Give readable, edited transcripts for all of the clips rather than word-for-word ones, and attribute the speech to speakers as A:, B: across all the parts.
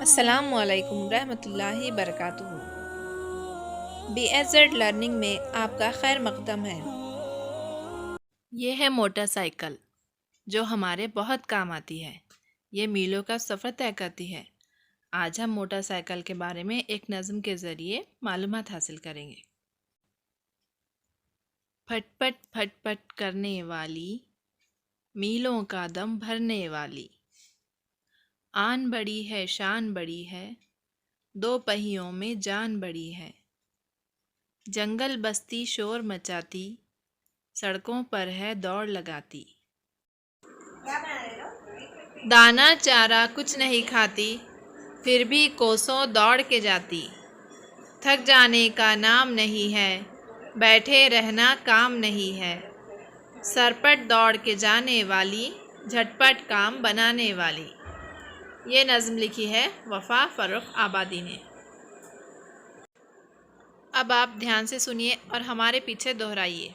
A: अस्सलामु अलैकुम रहमतुल्लाहि बरकातुहू। BAZ लर्निंग में आपका खैर मकदम है। ये है मोटरसाइकिल जो हमारे बहुत काम आती है। ये मीलों का सफ़र तय करती है। आज हम मोटरसाइकिल के बारे में एक नज़म के ज़रिए मालूमात हासिल करेंगे। फटफट फटफट करने वाली, मीलों का दम भरने वाली, आन बड़ी है शान बड़ी है, दो पहियों में जान बड़ी है। जंगल बस्ती शोर मचाती, सड़कों पर है दौड़ लगाती। दाना चारा कुछ नहीं खाती, फिर भी कोसों दौड़ के जाती। थक जाने का नाम नहीं है, बैठे रहना काम नहीं है। सरपट दौड़ के जाने वाली, झटपट काम बनाने वाली। ये नज़म लिखी है वफ़ा फ़र्रुख आबादी ने। अब आप ध्यान से सुनिए और हमारे पीछे दोहराइए।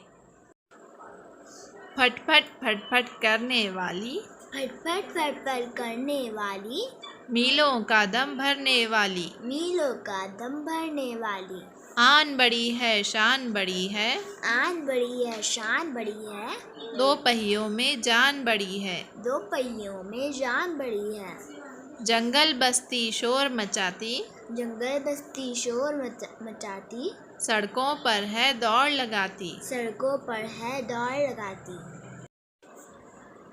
A: फटफट फटफट करने वाली,
B: फटफट फटफट करने वाली,
A: मीलों का दम भरने वाली,
B: मीलों का दम भरने वाली।
A: आन बड़ी है शान बड़ी है,
B: आन बड़ी है शान बड़ी है,
A: दो पहियों में जान बड़ी है।
B: दो पहियों में जान बड़ी है।
A: जंगल बस्ती शोर मचाती,
B: जंगल बस्ती शोर मचाती,
A: सड़कों पर है दौड़ लगाती।
B: सड़कों पर है दौड़ लगाती।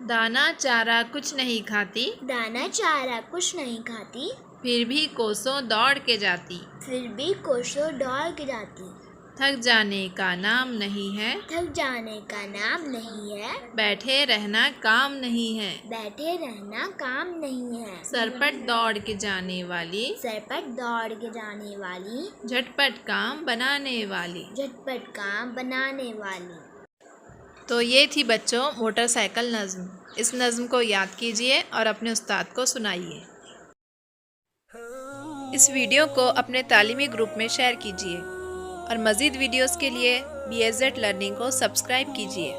A: दाना चारा कुछ नहीं खाती,
B: दाना चारा कुछ नहीं खाती,
A: फिर भी कोसों दौड़ के जाती।
B: फिर भी कोसों दौड़ के जाती।
A: थक जाने का नाम नहीं है,
B: थक जाने का नाम नहीं है,
A: बैठे रहना काम नहीं है।
B: बैठे रहना काम नहीं है।
A: सरपट दौड़ के जाने वाली,
B: सरपट दौड़ के जाने वाली,
A: झटपट काम बनाने वाली।
B: झटपट काम बनाने वाली।
A: तो ये थी बच्चों मोटरसाइकिल नज़्म। इस नज़्म को याद कीजिए और अपने उस्ताद को सुनाइए। इस वीडियो को अपने तालीमी ग्रुप में शेयर कीजिए और मज़ीद वीडियोस के लिए BAZ लर्निंग को सब्सक्राइब कीजिए।